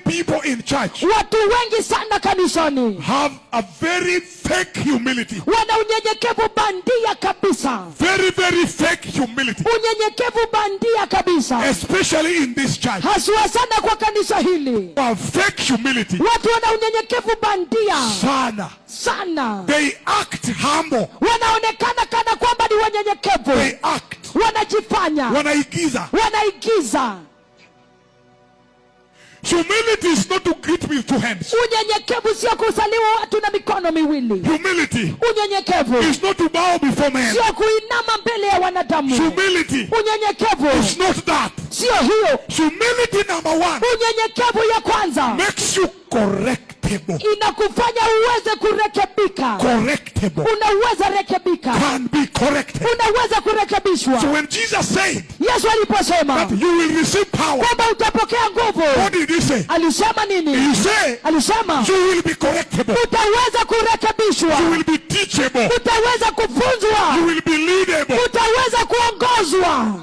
people in church watu wengi sana kanisani have a very fake humility. wana unyenyekevu bandia kabisa. Very, very fake humility. Unyenyekevu bandia kabisa. Especially in this church. Haswa sana kwa kanisa hili. Fake humility. Watu wana unyenyekevu bandia. Sana. They act humble. Wanaonekana kana kwamba ni wanyenyekevu. They act. Wanajifanya. Wanaigiza. Humility is not to greet with two hands. Unyenyekevu sio kusalimu watu na mikono miwili. Humility. Unyenyekevu is not to bow before men. Sio kuinama mbele ya wanadamu. Humility. Unyenyekevu is not that. Sio hiyo. Humility number one. Unyenyekevu ya kwanza makes you correctable. Inakufanya uweze kurekebika. Correctable. Unaweza rekebika. Can be corrected. Unaweza kurekebishwa. So when Jesus said, Yesu aliposema that you will receive power, kwamba utapokea nguvu, what did he say? Alisema nini? He said, alisema you will be correctable. Utaweza kurekebishwa. You will be teachable. Utaweza kufunzwa. You will be leadable. Utaweza kuongozwa.